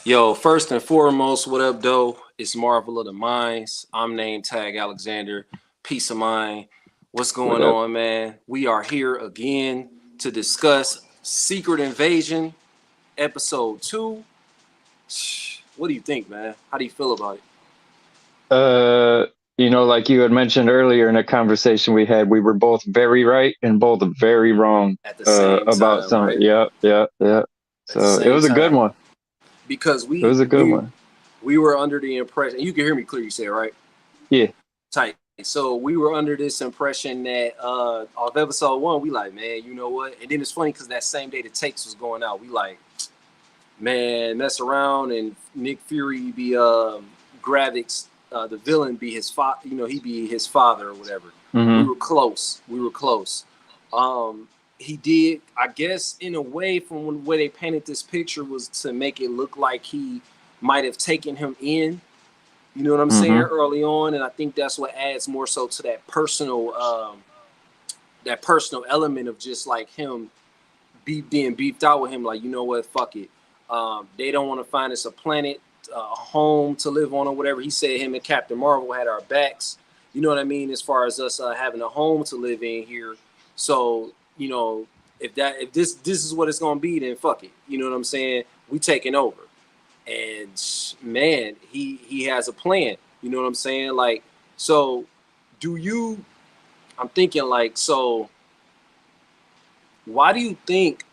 Yo, first and foremost, what up, though? It's Marvel of the Minds. I'm Nametag Alexander. Peace of mind. What's What going up? on, man? We are here again to discuss Secret Invasion, episode 2. What do you think, man? How do you feel about it? Uh, like you had mentioned earlier in a conversation we had, we were both very right and both very wrong At the same about time, some. right? Yeah, yeah, yeah. At the So it same was a good time. one. Because It was a good one. we were under the impression, you can hear me clear, you said, right? Yeah. Tight. So we were under this impression that of episode 1, we like, man, you know what? And then it's funny because that same day the takes was going out, we like, man, mess around and Nick Fury be Gravik's the villain be his father, he be his father or whatever. We Hmm. were close. We were close. He did, I guess, in a way, from the way they painted this picture was to make it look like he might have taken him in. You know what I'm saying? Hmm. Early on, and I think that's what adds more so to that personal element of just like him being beefed out with him. Like, you know what? Fuck it. They don't want to find us a planet, a home to live on or whatever. He said him and Captain Marvel had our backs. You know what I mean? As far as us having a home to live in here. So, if this is what it's gonna be, then fuck it. You know what I'm saying? We taking over. And man, he has a plan. You know what I'm saying? Like, so do you? I'm thinking like, so why do you think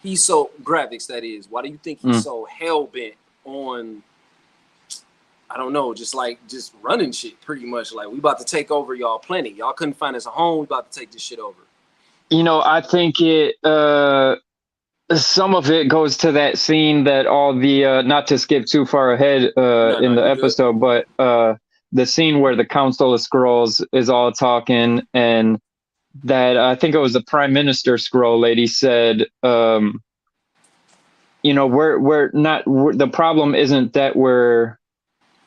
he's so graphics? That is, why do you think he's Mm. so hell bent on? I don't know, just running shit pretty much. Like, we about to take over y'all planet. Y'all couldn't find us a home. We about to take this shit over. I think some of it goes to that scene that all the not to skip too far ahead No, in no, the you good. episode, but the scene where the Council of Skrulls is all talking and that I think it was the Prime Minister Skrull lady said, we're not. The problem isn't that we're We're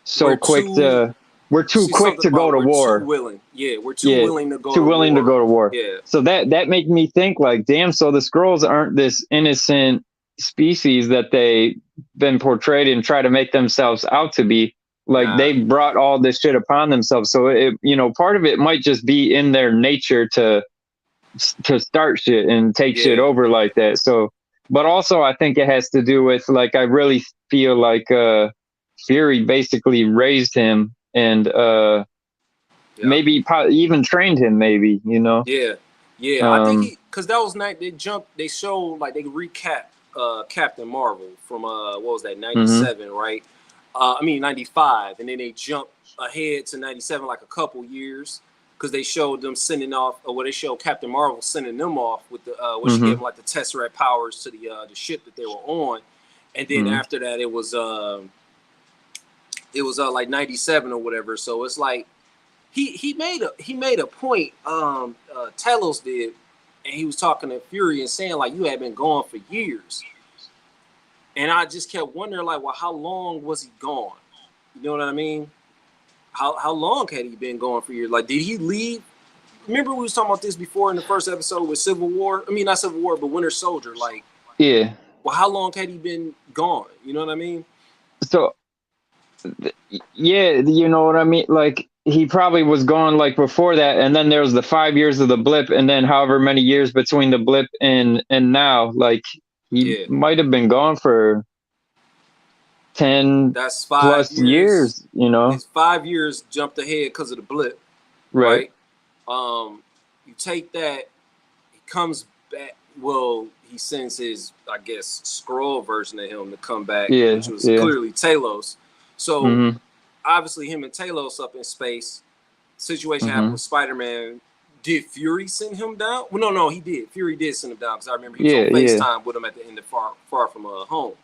so quick too. we're too She's quick something to go about to we're too war. willing. Yeah, we're too Yeah, willing to go too to willing to war. go to war. Yeah, So that made me think like, damn. So the Skrulls aren't this innocent species that they've been portrayed and try to make themselves out to be. Like nah. they brought all this shit upon themselves. So part of it might just be in their nature to start shit and take shit Yeah, over like that. So, but also I think it has to do with like I really feel like Fury basically raised him and yeah. maybe even trained him. Maybe. Yeah, yeah. I think Um, he because that was night. They jumped. They showed like they recap Captain Marvel from what was that hmm. '97, right? I mean '95, and then they jumped ahead to '97 like a couple years because they showed them sending off, or what they showed Captain Marvel sending them off with the what she gave Hmm. them like the Tesseract powers to the ship that they were on, and then Hmm. after that it was like '97 or whatever. So it's like he made a point. Talos did, and he was talking to Fury and saying like you had been gone for years, and I just kept wondering like, well, how long was he gone? You know what I mean? How long had he been gone for years? Like, did he leave? Remember we was talking about this before in the first episode with Civil War. I mean, not Civil War, but Winter Soldier. Like, Yeah. well, how long had he been gone? You know what I mean? So yeah, you know what I mean. Like he probably was gone like before that, and then there was the 5 years of the blip, and then however many years between the blip and now. Like he Yeah, might have been gone for 10 that's 5 years. plus years. His 5 years jumped ahead because of the blip, Right. right? You take that, he comes back. Well, he sends his, I guess, scroll version of him to come back, Yeah, which was yeah. clearly Talos. So Mhm. obviously, him and Talos up in space. Situation happened Mhm. with Spider-Man. Did Fury send him down? Well, no, he did. Fury did send him down because I remember he was on Yeah, yeah. FaceTime with him at the end of Far From Home.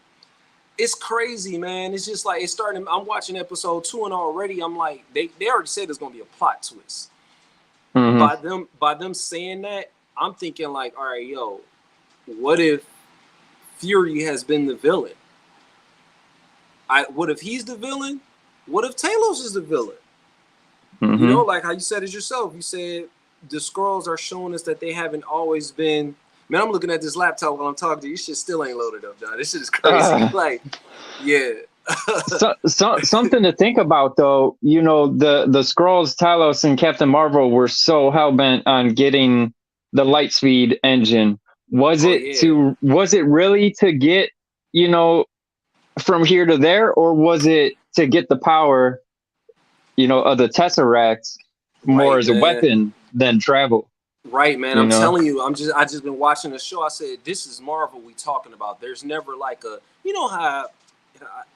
It's crazy, man. It's just like it's starting. I'm watching episode 2 and already I'm like, they already said there's gonna be a plot twist. Mhm. By them saying that, I'm thinking like, all right, yo, what if Fury has been the villain? What if he's the villain? What if Talos is the villain? You know, Mhm. like how you said it yourself. You said the scrolls are showing us that they haven't always been Man, I'm looking at this laptop while I'm talking to you. This shit still ain't loaded up, dog. This shit is crazy. Like, yeah. Something to think about, though. You know, the Skrulls, Talos, and Captain Marvel were so hell bent on getting the Lightspeed engine. Was Oh, it yeah. Was it really to get, you know, from here to there, or was it to get the power, you know, of the Tesseract more Right, as a man. weapon than travel? Right, man. You I'm know. telling you, I just been watching the show. I said, this is Marvel we talking about. There's never like a, you know how,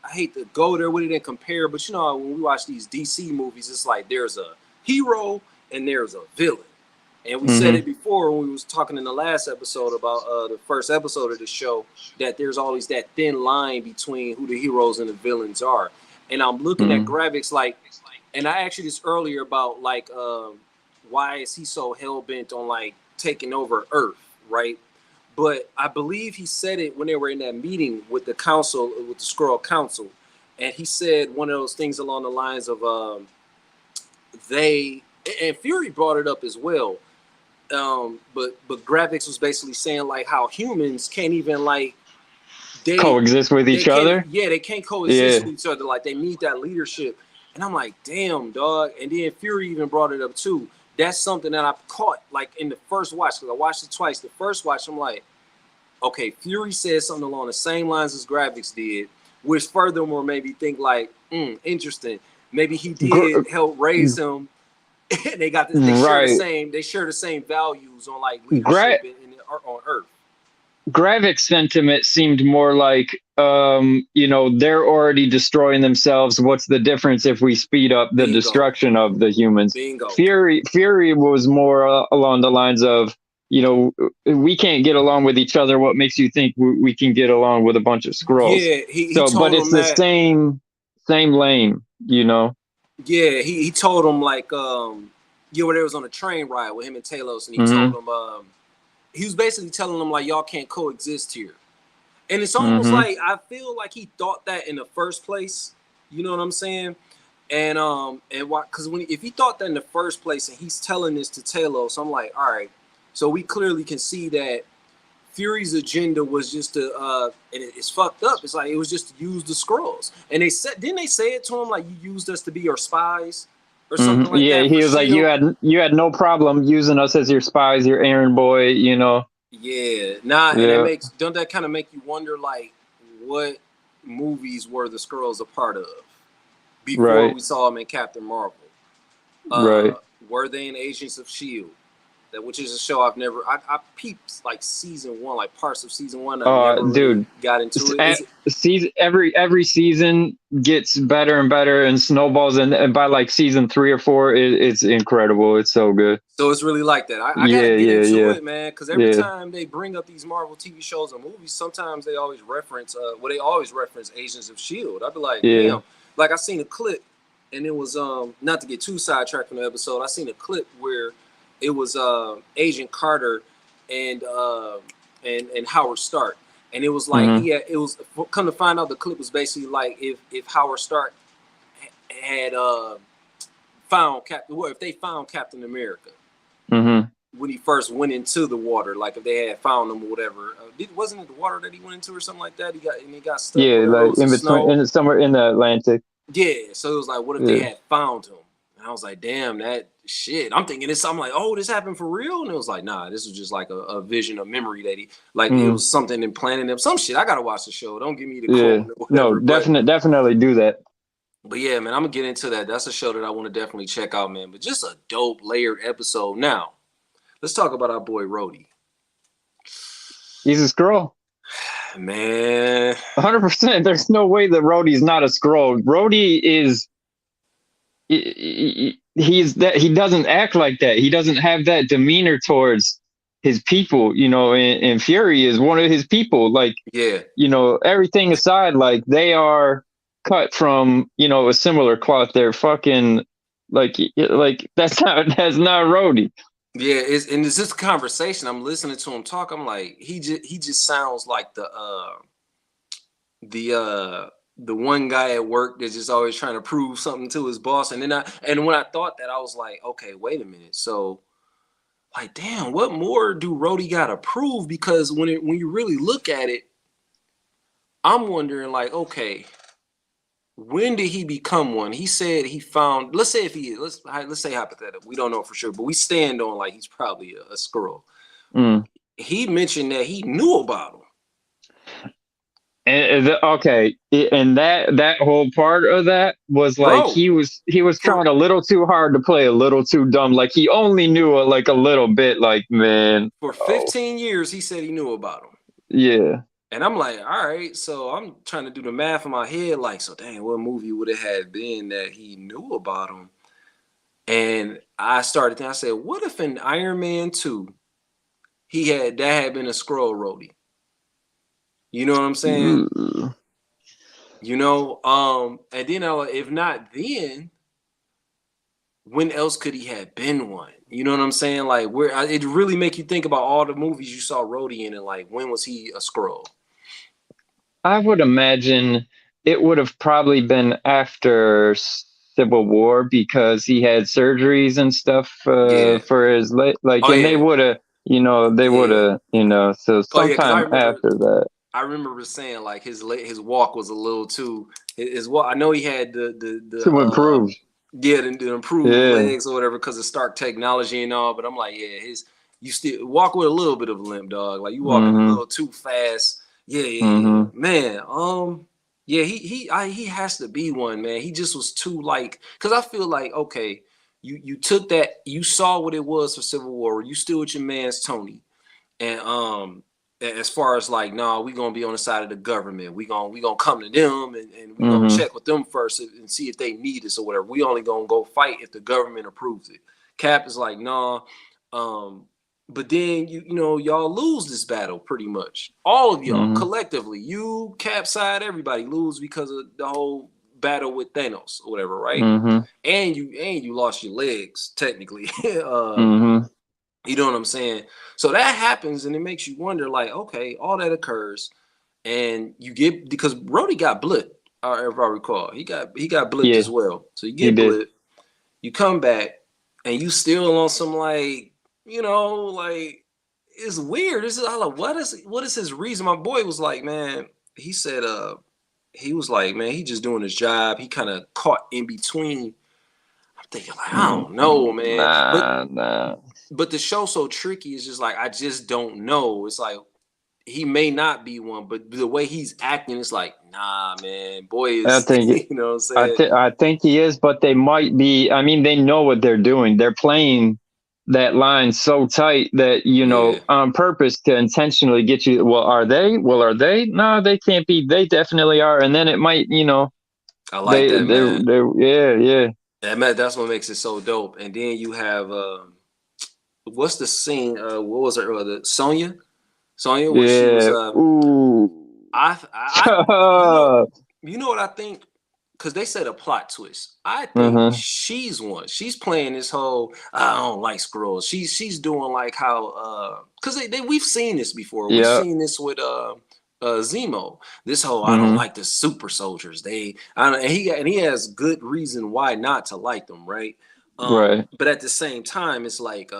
I hate to go there with it and compare, but you know, when we watch these DC movies, it's like there's a hero and there's a villain. And we said Hmm. it before when we was talking in the last episode about the first episode of the show, that there's always that thin line between who the heroes and the villains are. And I'm looking at Hmm. graphics like, and I asked you this earlier about like why is he so hell bent on like taking over Earth, right? But I believe he said it when they were in that meeting with the council, with the Skrull Council, and he said one of those things along the lines of they, and Fury brought it up as well. But graphics was basically saying like how humans can't even like they Coexist with they each can't, other. yeah, they can't coexist Yeah. with each other. Like they need that leadership. And I'm like, damn, dog. And then Fury even brought it up too. That's something that I caught like in the first watch, because I watched it twice. The first watch, I'm like, okay, Fury said something along the same lines as graphics did, which furthermore made me think like, interesting. Maybe he Gr- did help raise him. And they got this, right. they share the same values on like leadership Gra- on Earth. Gravik's sentiment seemed more like, you know, they're already destroying themselves. What's the difference if we speed up the Bingo. destruction of the humans? Bingo. Fury was more along the lines of, you know, we can't get along with each other. What makes you think we can get along with a bunch of Skrulls? Yeah, he So, but told it's him the that. same lane, you know. Yeah, he told him like yeah, where they was on a train ride with him and Talos, and he told Mm-hmm. him he was basically telling them like y'all can't coexist here. And it's almost Mm-hmm. like I feel like he thought that in the first place. You know what I'm saying? And why? Because when if he thought that in the first place, and he's telling this to Talos, I'm like, all right. So we clearly can see that Fury's agenda was just to, and it's fucked up. It's like it was just to use the Skrulls, and they said, didn't they say it to him like you used us to be your spies or something Mm-hmm. like Yeah, that for he was like, Shield? you had no problem using us as your spies, your errand boy, you know. Yeah, nah, and it Yeah. makes don't that kind of make you wonder like what movies were the Skrulls a part of before Right. we saw them in Captain Marvel? Right. Were they in Agents of Shield? That which is a show I've never I peeped like season one, like parts of season one. I never really Dude, got into it. Is it? season every season gets better and better and snowballs, and by like season 3 or 4, it's incredible. It's so good. So it's really like that. I got to Yeah, get yeah, into yeah, it, man, because every yeah, time they bring up these Marvel TV shows and movies, sometimes they always reference, they always reference Agents of Shield. I'd be like, yeah. damn. Like I seen a clip, and it was not to get too sidetracked from the episode. I seen a clip where it was Agent Carter and and Howard Stark, and it was like Hmm. he had, it was come to find out the clip was basically like if Howard Stark had found Captain, well, if they found Captain America Hmm. when he first went into the water, like if they had found him or whatever. Wasn't it the water that he went into or something like that? He got stuck, Yeah, whatever. It like was the in between, snow. in somewhere in the Atlantic. Yeah. So it was like, what if they Yeah. had found him? And I was like, damn, that shit. I'm thinking it's something like, oh, this happened for real. And it was like, nah, this was just like a vision, a memory that he like. It Mm, was something implanted in him. Some shit. I gotta watch the show. Don't give me the yeah. quote or No, whatever. But definitely do that. yeah, man, I'm gonna get into that. That's a show that I want to definitely check out, man. But just a dope layered episode. Now, let's talk about our boy Rhodey. He's a Skrull. Man, 100%. There's no way that Rhodey's not a Skrull. Rhodey is he's that he doesn't act like that. He doesn't have that demeanor towards his people, you know, and Fury is one of his people. Like, yeah, you know, everything aside, like they are cut from, you know, a similar cloth. They're fucking like that's not Rhodey. yeah. It's just a conversation. I'm listening to him talk. I'm like, he just sounds like the the one guy at work that's just always trying to prove something to his boss. And when I thought that, I was like, okay, wait a minute. So like, damn, what more do Rhodey gotta prove? Because when you really look at it, I'm wondering, like, okay, when did he become one? He said he found. Let's say if he is. Let's say hypothetical. We don't know for sure, but we stand on like he's probably a skrull. Mm. He mentioned that he knew about him. Okay, and that whole part of that was like Bro, he was for trying a little too hard to play a little too dumb. Like he only knew like a little bit. Like man, for oh 15 years, he said he knew about him. yeah. And I'm like, all right. So I'm trying to do the math in my head, like, so dang, what movie would it have been that he knew about him? And I started thinking, I said, what if in Iron Man 2 that had been a skrull Rhodey? You know what I'm saying? Ooh. And then if not then, when else could he have been one? You know what I'm saying? Like where it really make you think about all the movies you saw Rhodey in, and like when was he a skrull? I would imagine it would have probably been after Civil War because he had surgeries and stuff Yeah. for his like, Oh and they yeah. would have, they would Yeah. have, so Oh yeah. Because sometime after that. I remember saying like his walk was a little too his walk. I know he had To improve. the improved Yeah. legs or whatever because of Stark technology and all. But I'm like, yeah, you still walk with a little bit of a limp, dog. Like you walking a Mm-hmm. little too fast. Yeah, Mm-hmm. man. Yeah, he has to be one, man. He just was too like, because I feel like okay, you took that, you saw what it was for Civil War. You still with your man's Tony, and as far as like, no, we gonna be on the side of the government. We gonna come to them and we gonna Mm-hmm. check with them first and see if they need us or whatever. We only gonna go fight if the government approves it. Cap is like, nah. But then y'all lose this battle pretty much. All of y'all Mm-hmm. collectively, you, Cap side, everybody lose because of the whole battle with Thanos or whatever, right? Mm-hmm. And you lost your legs technically. Mm-hmm. You know what I'm saying? So that happens, and it makes you wonder, like, okay, all that occurs, and you get, because Rhodey got blipped, if I recall, he got blipped Yeah, as well. So you he get did. blipped, you come back, and you still on some like, like it's weird. This is like, what is his reason? My boy was like, man, he said, he was like, man, he just doing his job. He kind of caught in between. I'm thinking like, I don't know, man, Nah, nah. but the show so tricky is just like I just don't know. It's like he may not be one, but the way he's acting, it's like, nah, man, boy I is think you know what I'm saying? I think he is, but they might be. I mean, they know what they're doing. They're playing that line so tight that Yeah, on purpose to intentionally get you. Well, are they? Well, are they? No, they can't be. They definitely are. And then it might, I like that, man. yeah, yeah, That's what makes it so dope. And then you have what's the scene? What was it? The Sonya, where she was yeah. Ooh. I you know you know what I think? Because they said a plot twist. I think Uh-huh. she's one. She's playing this whole I don't like scrolls. She's doing like how because we've seen this before. We've Yeah. seen this with Zemo. This whole I don't Mm-hmm. like the super soldiers. I don't, and he has good reason why not to like them, right? Right. But at the same time, it's like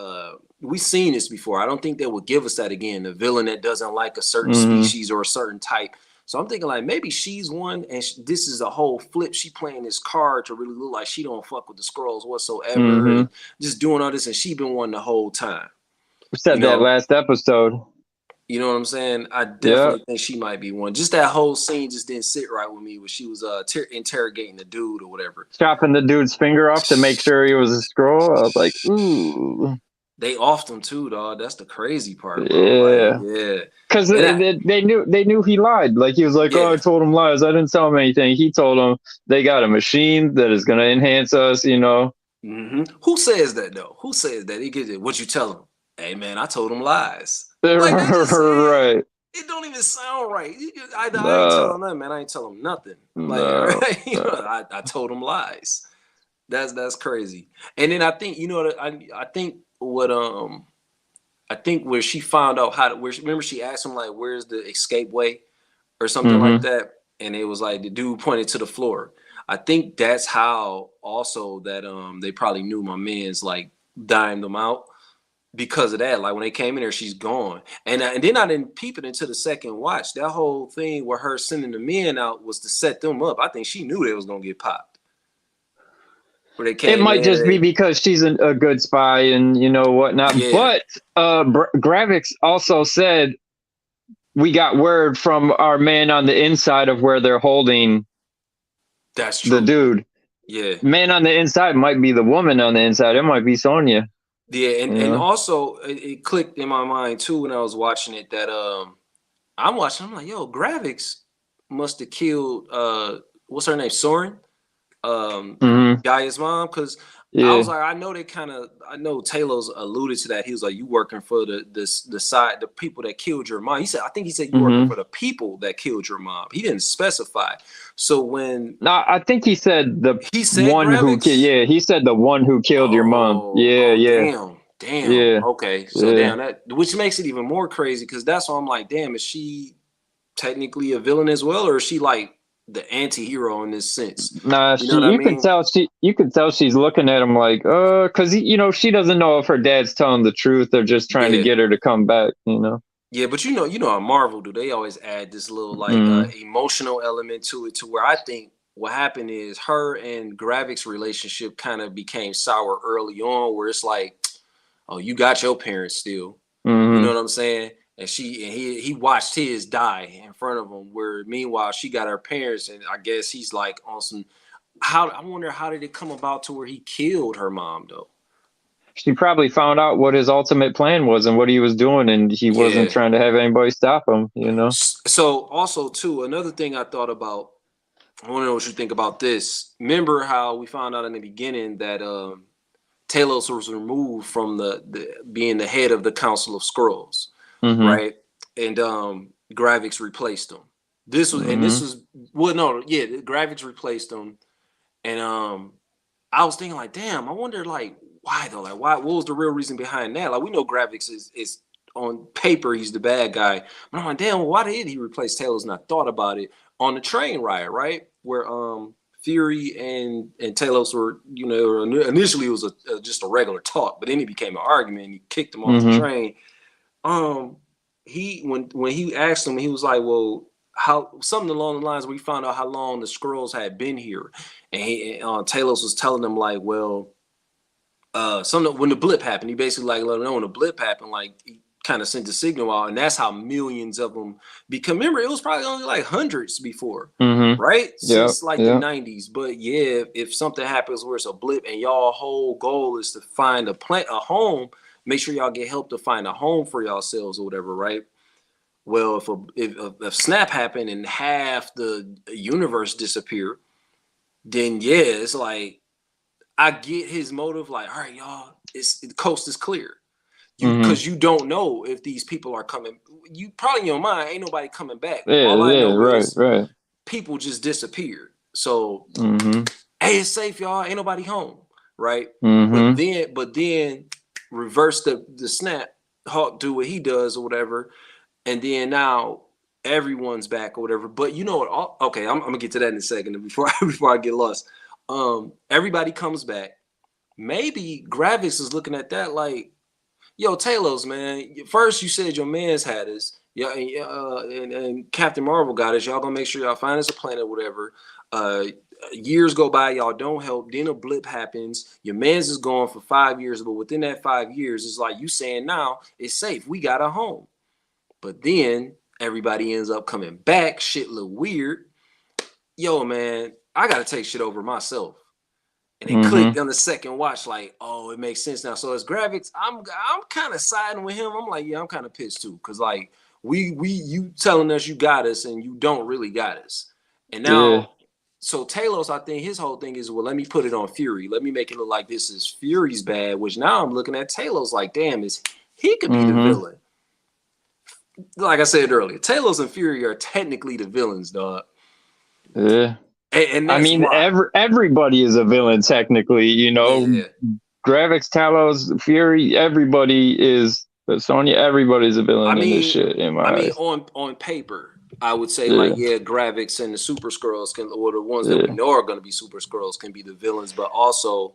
we've seen this before. I don't think they would give us that again. The villain that doesn't like a certain Mm-hmm. species or a certain type. So I'm thinking like maybe she's one, and this is a whole flip. She playing this card to really look like she don't fuck with the scrolls whatsoever, Mm-hmm. and just doing all this, and she been one the whole time. We You said that know, last episode. you know what I'm saying? I Yeah. definitely think she might be one. Just that whole scene just didn't sit right with me when she was interrogating the dude or whatever. Chopping the dude's finger off to make sure he was a scroll. I was like, ooh, They offed him too, dog. That's the crazy part, bro. Like, yeah, yeah. because And that, they knew he lied. Like he was like, oh, I yeah. told him lies. I didn't tell him anything. He told him they got a machine that is gonna enhance us. Who says that though? Who says that? He gets it. What you tell him? Hey man, I told him lies. Like that just Right? it don't even sound right. I ain't No, telling nothing, man. I ain't telling him nothing. Like no. right? I told him lies. That's crazy. And then I think I think I think where she found out how to remember she asked him like where's the escape way or something like Mm-hmm. that, and it was like the dude pointed to the floor. I think that's how also that they probably knew my man's like dying them out because of that. Like when they came in there, she's gone. And then I didn't peep it into the second watch. That whole thing where her sending the men out was to set them up. I think she knew they was gonna get popped. Where they It came might just be in, because she's a good spy and whatnot. yeah, But Gravix also said we got word from our man on the inside of where they're holding that's the true. dude. Yeah. Man on the inside might be the woman on the inside. It might be Sonya. Yeah, and, You and know? also it clicked in my mind too when I was watching it that I'm watching, I'm like, yo, Gravix must have killed what's her name? Soren? Hmm. Gaia's mom, because I Yeah. was like, I know Talos alluded to that. He was like, you working for the side, the people that killed your mom. I think he said you working Hmm. for the people that killed your mom. He didn't specify. So when No, I think he said the he said one who killed. Gravix, Yeah, he said the one who killed your mom. Yeah, yeah, damn. yeah, Okay, so yeah. damn that, which makes it even more crazy because that's why I'm like, damn, is she technically a villain as well, or is she like the anti-hero in this sense? Nah, You know what I mean? you could tell she's looking at him like, because she doesn't know if her dad's telling the truth. They're just trying to Yeah. get her to come back. Yeah, but how Marvel do. They always add this little like Mm, emotional element to it, to where I think what happened is her and Gravik's relationship kind of became sour early on, where it's like, oh, you got your parents still. You know mm, what I'm saying? And he watched his die in front of him. Where meanwhile she got her parents, and I guess he's like on some. How I wonder how did it come about to where he killed her mom though? she probably found out what his ultimate plan was and what he was doing, and he wasn't Yeah. trying to have anybody stop him. So also too, another thing I thought about. I want to know what you think about this. Remember how we found out in the beginning that Talos was removed from the being the head of the Council of Skrulls, Mm-hmm. right? And Gravix replaced him. This Mm-hmm. was well, no, yeah, Gravix replaced him, and I was thinking like, damn, I wonder like why though, like why? What was the real reason behind that? Like we know Gravix is on paper he's the bad guy, but I'm like, damn, why did he replace Talos? And I thought about it on the train ride, right, where Fury and Talos were, initially it was just a regular talk, but then it became an argument. And he kicked him off the Mm-hmm. train. He when he asked him, he was like, well, how something along the lines where he found out how long the Skrulls had been here, and Talos was telling them like, well, something when the blip happened, he basically like let them know when the blip happened, like he kind of sent the signal out, and that's how millions of them become. Remember, it was probably only like hundreds before, Mm-hmm. right? Yep. Since like the Yep. 90s. But yeah, if something happens where it's a blip and y'all whole goal is to find a home, make sure y'all get help to find a home for yourselves or whatever, right? Well, if snap happened and half the universe disappeared, then yeah, it's like I get his motive. Like, all right, y'all, the coast is clear. Mm-hmm. Because you don't know if these people are coming. You probably in your mind ain't nobody coming back. Yeah. All I Yeah. know Right. is Right. people just disappeared. So Mm-hmm. hey, it's safe, y'all. Ain't nobody home, right? But Mm-hmm. then reverse the snap. Hawk do what he does or whatever, and then now everyone's back or whatever. But you know what? Okay, I'm gonna get to that in a second before before I get lost. Everybody comes back. Maybe Gravis is looking at that like, yo, Talos, man. First you said your man's had us. Yeah, and Captain Marvel got us. Y'all gonna make sure y'all find us a planet, whatever. Uh, Years go by, y'all don't help. Then a blip happens. Your man's is gone for 5 years, but within that 5 years, it's like you saying now it's safe. We got a home. But then everybody ends up coming back. Shit look weird. Yo, man, I gotta take shit over myself. And it Mm-hmm. clicked on the second watch, like, oh, it makes sense now. So as Gravix, I'm kind of siding with him. I'm like, yeah, I'm kind of pissed too, cause like you telling us you got us and you don't really got us. And Yeah. now, so Talos, I think his whole thing is, well, let me put it on Fury. Let me make it look like this is Fury's bad. Which now I'm looking at Talos like, damn, is he could be the Mm-hmm. villain. Like I said earlier, Talos and Fury are technically the villains, dog, Yeah. and I that's mean, why. everybody is a villain technically. Yeah. Gravix, Talos, Fury, everybody is. Sonya, everybody's a I villain in this mean, shit in my eyes. on paper, I would say like Yeah. yeah, Gravix and the Super Skrulls can, or the ones that we Yeah. know are going to be Super Skrulls, can be the villains. But also,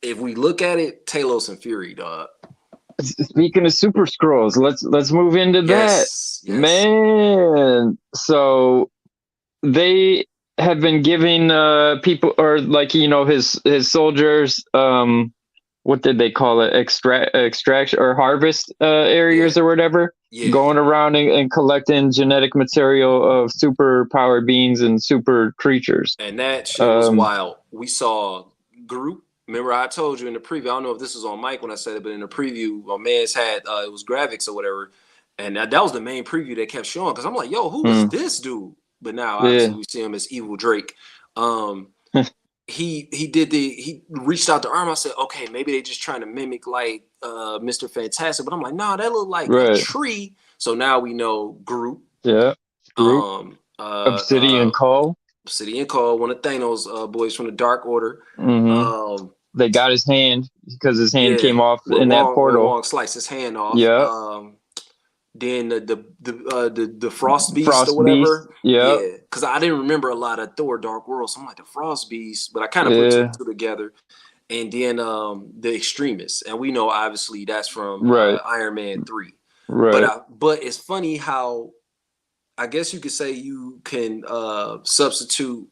if we look at it, Talos and Fury, dog. Speaking of super scrolls, let's move into that, Yes. man. So they have been giving people, or like, his soldiers, what did they call it, extraction or harvest Yeah. areas or whatever, Yeah. going around and collecting genetic material of super powered beings and super creatures. And that shit was um wild. We saw group. Remember, I told you in the preview. I don't know if this was on mic when I said it, but in the preview, my man's had it was graphics or whatever, and that was the main preview that kept showing. Because I'm like, yo, who is mm, this dude? But now, yeah. obviously, we see him as Evil Drake. Um, he reached out the arm. I said, okay, maybe they just trying to mimic like Mr. Fantastic. But I'm like, nah, that looked like a Right. tree. So now we know Groot. Yeah. Group. Um, Obsidian Call. City and Cole, one of Thanos' boys from the Dark Order. Hmm. Um, They got his hand because his hand yeah, came off when in that portal. Wong sliced his hand off. Yep. Then the Frost Beast or Frost Beast. whatever. Yep. Yeah, because I didn't remember a lot of Thor Dark World, so I'm like the Frost Beast, but I kind of put two and Yeah. two together. And then the Extremists, and we know obviously that's from Right. Iron Man 3. Right. But it's funny how I guess you could say you can substitute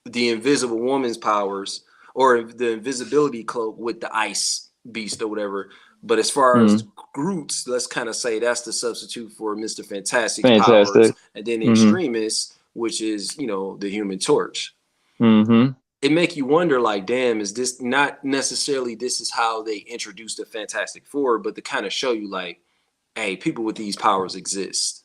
the Invisible Woman's powers or the invisibility cloak with the ice beast or whatever. But as far as Mm. Groot's, let's kind of say that's the substitute for Mr. Fantastic's powers, Fantastic. and then the Hmm. Extremist, which is the Human Torch. Hmm. It make you wonder, like, damn, is this not necessarily this is how they introduced the Fantastic Four, but to kind of show you, like, hey, people with these powers exist.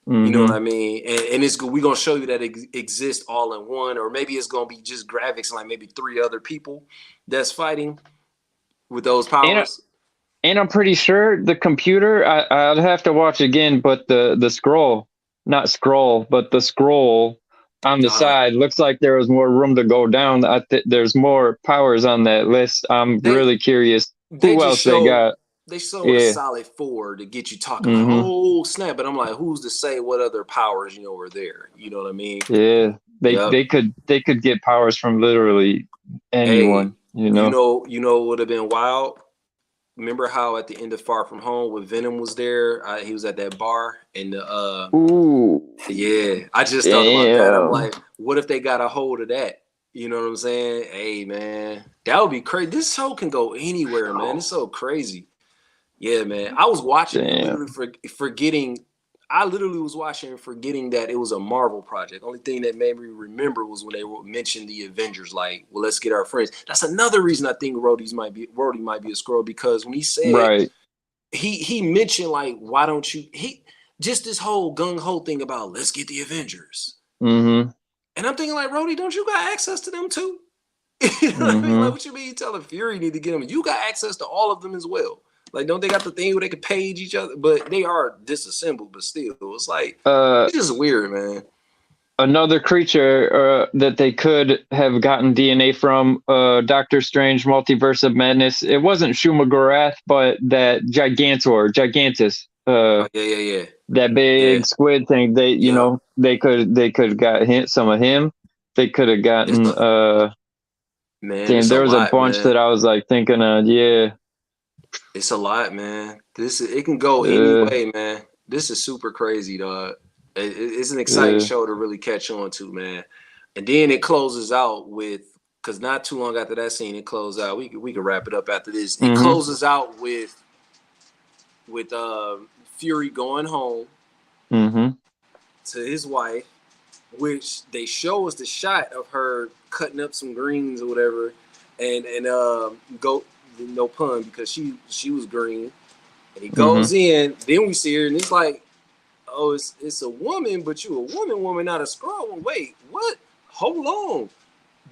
You know what Hmm. I mean? And it's we're gonna show you that it exists all in one, or maybe it's gonna be just graphics and like maybe three other people that's fighting with those And powers. and I'm pretty sure the computer. I'd have to watch again, but the scroll, not scroll, but the scroll on the Uh, side looks like there was more room to go down. There's more powers on that list. I'm they really curious they who just else they showed got. they showed a Yeah. solid four to get you talking like, Hmm. oh snap! But I'm like, who's to say what other powers were there? You know what I mean? Yeah. They Yep. they could they could get powers from literally Hey, anyone. You know. what would have been wild. Remember how at the end of Far From Home when Venom was there, he was at that bar and Ooh. yeah, I just thought about that. I'm Damn. like, what if they got a hold of that? You know what I'm saying? Hey, man, that would be crazy. This show can go anywhere, man. It's so crazy. Yeah, man. I was watching and Damn. literally forgetting. I literally was watching and forgetting that it was a Marvel project. Only thing that made me remember was when they mentioned the Avengers. Like, well, let's get our friends. That's another reason I think Rhodey might be a scroll because when he said Right. he mentioned like, why don't you just this whole gung ho thing about let's get the Avengers. Hmm. And I'm thinking like, Rhodey, don't you got access to them too? You know what I mean? Like, Hmm. what you mean you telling Fury you need to get them? You got access to all of them as well. Like, don't they got the thing where they can page each other? But they are disassembled, but still. It's like, Uh, it's just weird, man. Another creature that they could have gotten DNA from, Doctor Strange Multiverse of Madness. It wasn't Shumagorath, but that Gigantus, Oh, yeah. that Yeah. big squid thing. Yep. They could got some of him. They could have It's gotten, a man, damn, it's a there was a lot, bunch that man. I was like thinking of, yeah. It's a lot, man. It can go any uh, way, man. This is super crazy, dog. It's an exciting uh, show to really catch on to, man. And then it closes out with because not too long after that scene, it closed out. We could wrap it up after this. It mm-hmm, closes out with Fury going home mm-hmm, to his wife, which they show us the shot of her cutting up some greens or whatever, and go no pun because she was green. And he mm-hmm. goes in, then we see her, and it's like, oh, it's a woman, but you a woman, not a skrull. Wait, what? Hold on.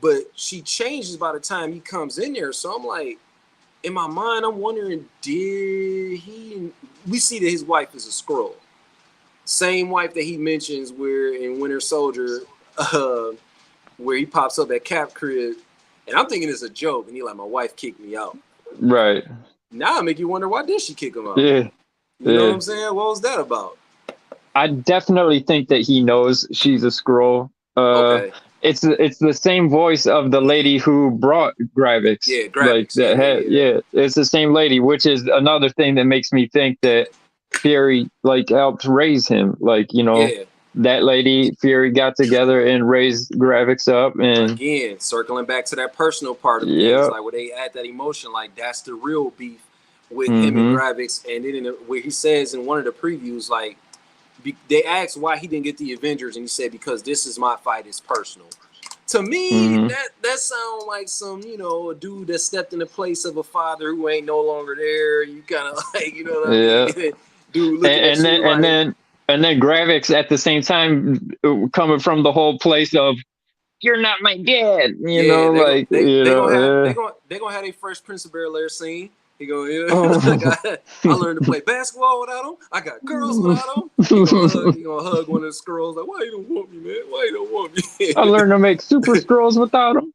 But she changes by the time he comes in there. So I'm like, in my mind, I'm wondering, did he? We see that his wife is a skrull. Same wife that he mentions where in Winter Soldier, uh, where he pops up at Cap crib, and I'm thinking it's a joke, and he like, my wife kicked me out. Right. Now I make you wonder why did she kick him out? Yeah. You know what Yeah. I'm saying? What was that about? I definitely think that he knows she's a scroll. Okay. it's the same voice of the lady who brought Gravix. Yeah, Like graphics. that had, yeah, it's the same lady, which is another thing that makes me think that Fury like helped raise him. Like, Yeah. that lady Fury got together and raised Gravix up, and Again, circling back to that personal part of things, yeah, like where they add that emotion, like that's the real beef with him and mm-hmm, Gravix. And then where he says in one of the previews, like they asked why he didn't get the Avengers, and he said because this is my fight, it's personal. To me, mm-hmm. that sounds like some, a dude that stepped in the place of a father who ain't no longer there. You kind of like, you know what I Yeah, mean? Dude looking at and then you like, Gravix at the same time coming from the whole place of you're not my dad, yeah, like they gonna have their Fresh Prince of Bel-Air scene. He go, yeah, oh. I learned to play basketball without him. I got girls without him. He gonna hug one of the skrulls like, why you don't want me, man? Why you don't want me? I learned to make super scrolls without him.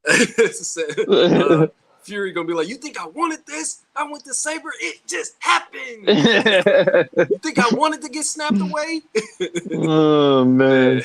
Fury gonna be like, you think I wanted this? I went to Saber, it just happened. You think I wanted to get snapped away? Oh man.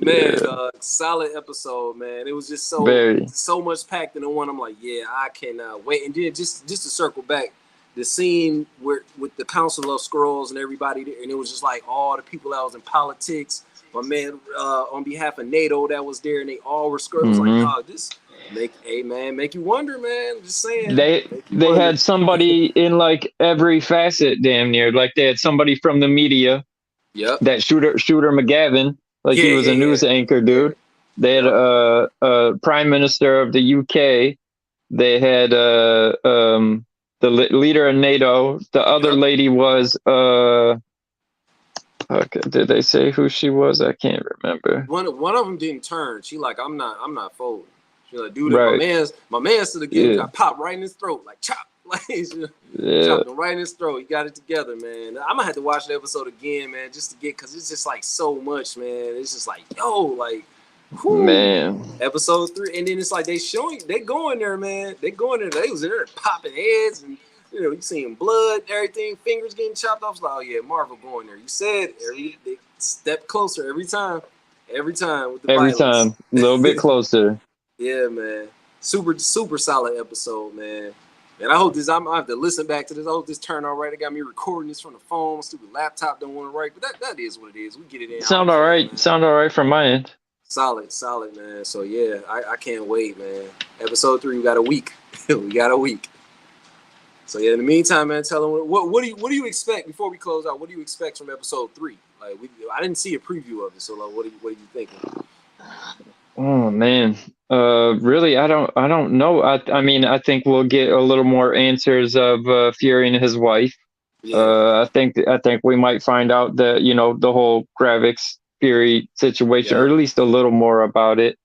Man, solid episode, man. It was just so much packed in the one. I'm like, yeah, I cannot wait. And then just to circle back, the scene with the Council of Skrulls and everybody there, and it was just like all the people that was in politics. My man, on behalf of NATO, that was there, and they all were Skrulls. Mm-hmm. Like, dog, this make you wonder, man. I'm just saying. They had somebody in like every facet, damn near. Like they had somebody from the media. Yep. That Shooter McGavin. Like he was a news anchor, dude. They had a prime minister of the UK. They had the leader of NATO. The other lady was did they say who she was? I can't remember. One of them didn't turn. She like, I'm not folding. She like, dude, right. my man's to the game got popped right in his throat, like chop. Like chopped him right in his throat. He got it together, man. I'm gonna have to watch the episode again, man, just to get, because it's just like so much, man. It's just like, yo, like, whew. Man. Episode 3, and then it's like they going there, man. They going there. They was in there popping heads, and you seeing blood, everything, fingers getting chopped off. Like, oh yeah, Marvel going there. You said they step closer every time with the every violence. time, a little bit closer. Yeah, man. Super solid episode, man. And I hope I have to listen back to this. I hope this turned out right. They got me recording this from the phone. Stupid laptop don't want to write, but that is what it is. We get it in. Sound all right. Man. Sound all right from my end. Solid, man. So yeah, I can't wait, man. Episode 3, we got a week. We got a week. So yeah, in the meantime, man, tell them what do you expect before we close out? What do you expect from episode 3? Like I didn't see a preview of it, so like, what are you thinking? Oh man, really, I don't know. I mean, I think we'll get a little more answers of Fury and his wife. Yeah. I think we might find out that the whole Gravix Fury situation, or at least a little more about it.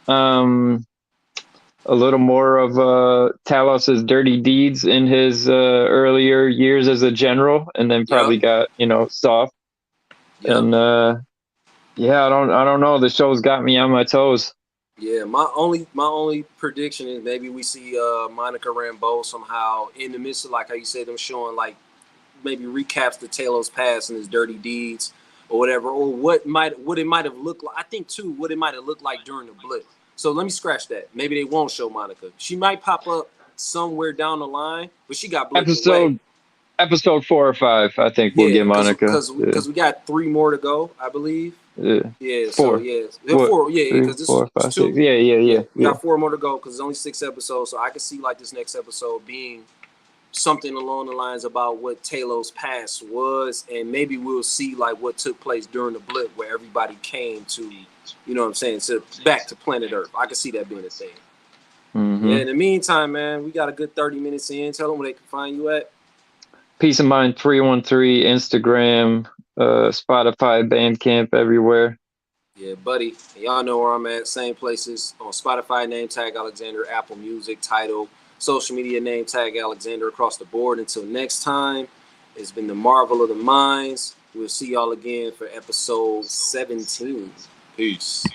A little more of Talos's dirty deeds in his earlier years as a general, and then probably got soft. And yeah, I don't know. The show's got me on my toes. Yeah, my only prediction is maybe we see Monica Rambeau somehow in the midst of, like how you said, them showing like maybe recaps the Talos past and his dirty deeds or whatever, or what it might have looked like. I think too what it might have looked like during the blip. So let me scratch that. Maybe they won't show Monica. She might pop up somewhere down the line, but she got blipped away. Episode 4 or 5, I think we'll get Monica because we got 3 more to go, I believe. Yeah. 4. So yeah, 4. Yeah, because this 4, 5, 2. 6. Yeah. We got 4 more to go because it's only 6 episodes. So I can see like this next episode being something along the lines about what Talos' past was, and maybe we'll see like what took place during the blip where everybody came to, back to planet Earth. I can see that being a thing. Mm-hmm. Yeah. In the meantime, man, we got a good 30 minutes in. Tell them where they can find you at. Peace of Mind 313, Instagram, Spotify, Bandcamp, everywhere. Yeah, buddy. Y'all know where I'm at. Same places on Spotify, Nametag Alexander, Apple Music, Tidal, social media, Nametag Alexander across the board. Until next time, it's been the Marvel of the Minds. We'll see y'all again for episode 17. Peace.